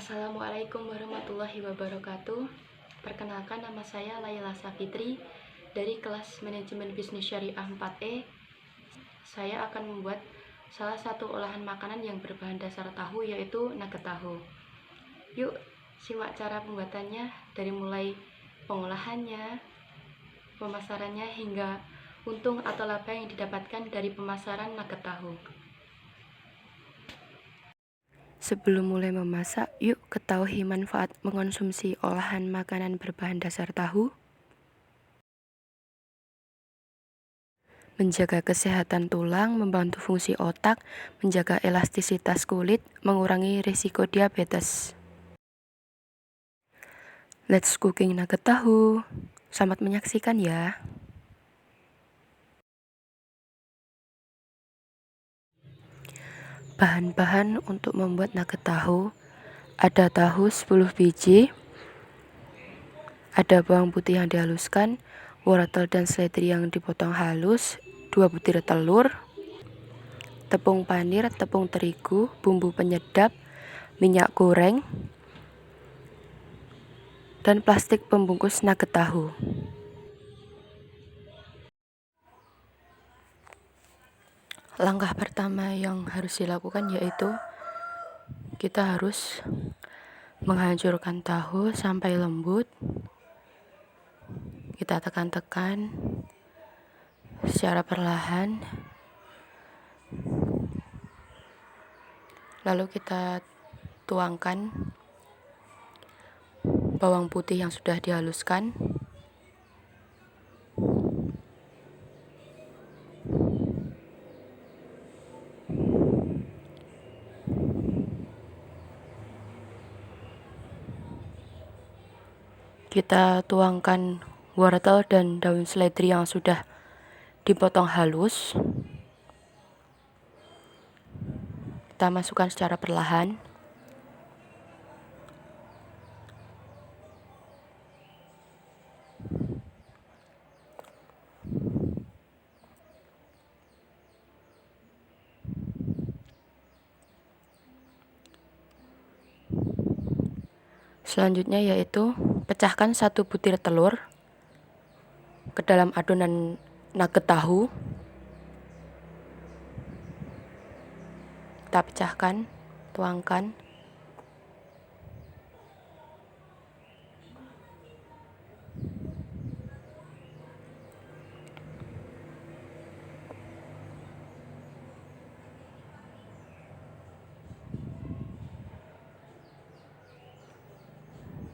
Assalamualaikum warahmatullahi wabarakatuh. Perkenalkan, nama saya Laila Safitri dari kelas Manajemen Bisnis Syariah 4E. Saya akan membuat salah satu olahan makanan yang berbahan dasar tahu, yaitu nugget tahu. Yuk simak cara pembuatannya dari mulai pengolahannya, pemasarannya, hingga untung atau laba yang didapatkan dari pemasaran nugget tahu. Sebelum mulai memasak, yuk ketahui manfaat mengonsumsi olahan makanan berbahan dasar tahu. Menjaga kesehatan tulang, membantu fungsi otak, menjaga elastisitas kulit, mengurangi risiko diabetes. Let's cooking nugget tahu. Selamat menyaksikan ya. Bahan-bahan untuk membuat nugget tahu: ada tahu 10 biji, ada bawang putih yang dihaluskan, wortel dan seledri yang dipotong halus, 2 butir telur, tepung panir, tepung terigu, bumbu penyedap, minyak goreng, dan plastik pembungkus nugget tahu. Langkah pertama yang harus dilakukan yaitu kita harus menghancurkan tahu sampai lembut. Kita tekan-tekan secara perlahan, lalu kita tuangkan bawang putih yang sudah dihaluskan, kita tuangkan wortel dan daun seledri yang sudah dipotong halus. Kita masukkan secara perlahan. Selanjutnya yaitu pecahkan 1 butir telur ke dalam adonan nugget tahu. Kita pecahkan, tuangkan.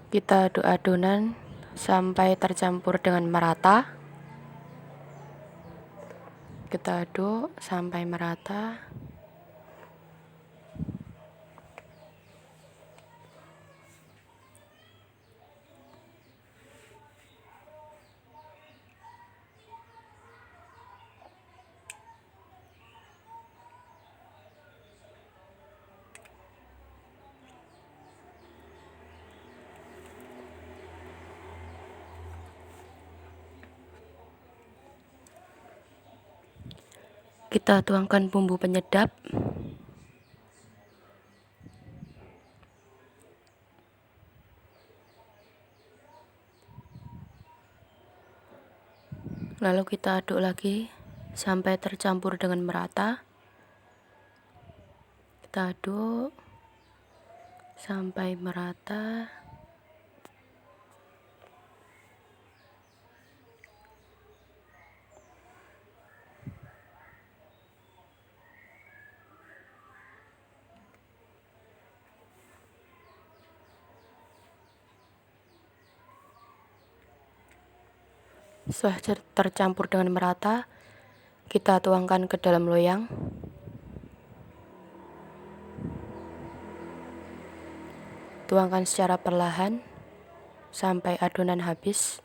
Kita aduk adonan sampai tercampur dengan merata. Kita aduk sampai merata. Kita tuangkan bumbu penyedap. Lalu kita aduk lagi sampai tercampur dengan merata. Kita aduk sampai merata. Setelah tercampur dengan merata, kita tuangkan ke dalam loyang. Tuangkan secara perlahan sampai adonan habis.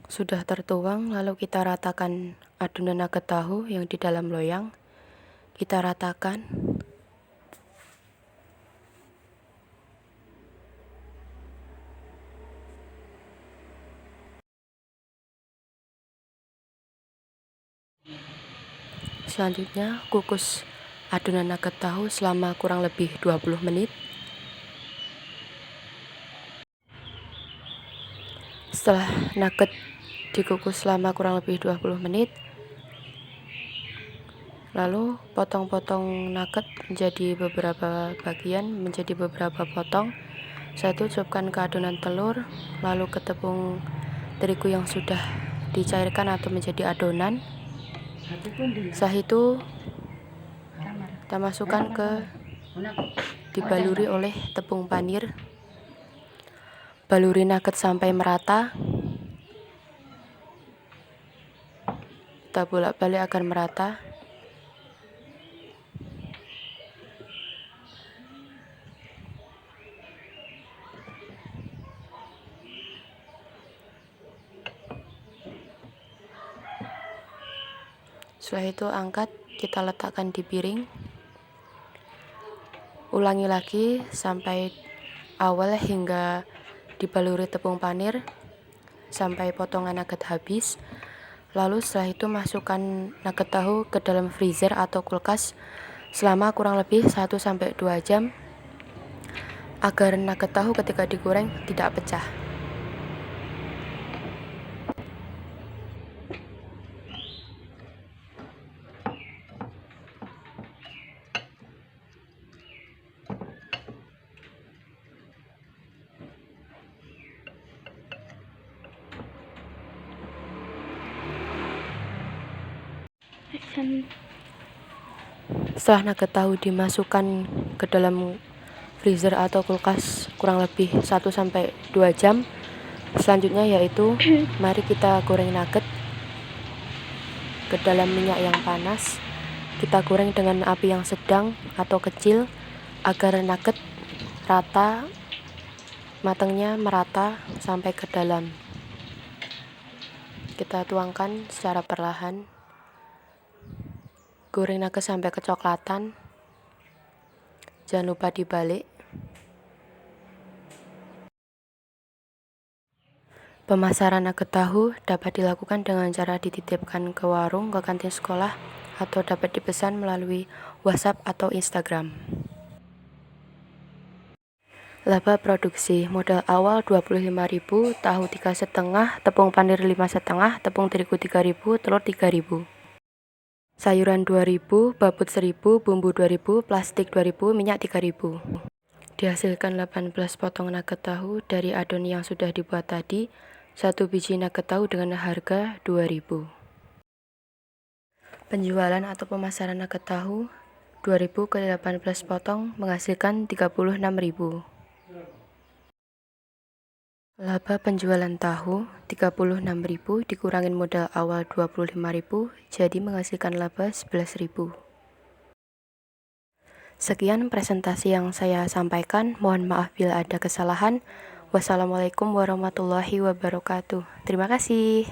Sudah tertuang, lalu kita ratakan adonan nugget tahu yang di dalam loyang. Kita ratakan. Selanjutnya, kukus adonan nugget tahu selama kurang lebih 20 menit. Setelah nugget dikukus selama kurang lebih 20 menit, lalu potong-potong nugget menjadi beberapa bagian, menjadi beberapa potong. Satu, celupkan ke adonan telur, lalu ke tepung terigu yang sudah dicairkan atau menjadi adonan. Setelah itu kita masukkan ke dibaluri oleh tepung panir. Baluri nugget sampai merata. Kita bolak-balik agar merata. Setelah itu angkat, kita letakkan di piring. Ulangi lagi sampai awal hingga dibaluri tepung panir sampai potongan nugget habis. Lalu setelah itu masukkan nugget tahu ke dalam freezer atau kulkas selama kurang lebih 1-2 jam agar nugget tahu ketika digoreng tidak pecah. Setelah nugget tahu dimasukkan ke dalam freezer atau kulkas kurang lebih 1-2 jam, selanjutnya yaitu mari kita goreng nugget ke dalam minyak yang panas. Kita goreng dengan api yang sedang atau kecil agar nugget rata, matangnya merata sampai ke dalam. Kita tuangkan secara perlahan. Goreng nugget sampai kecoklatan. Jangan lupa dibalik. Pemasaran nugget tahu dapat dilakukan dengan cara dititipkan ke warung, ke kantin sekolah, atau dapat dipesan melalui WhatsApp atau Instagram. Laba produksi, modal awal 25.000, tahu 3,5, tepung panir 5,5, tepung terigu 3.000, telur 3.000. Sayuran 2.000, babut 1.000, bumbu 2.000, plastik 2.000, minyak 3.000. Dihasilkan 18 potong nugget tahu dari adonan yang sudah dibuat tadi. 1 biji nugget tahu dengan harga 2.000. Penjualan atau pemasaran nugget tahu 2.000 ke 18 potong menghasilkan 36.000. Laba penjualan tahu 36.000 dikurangin modal awal 25.000, jadi menghasilkan laba 11.000. Sekian presentasi yang saya sampaikan, mohon maaf bila ada kesalahan. Wassalamualaikum warahmatullahi wabarakatuh. Terima kasih.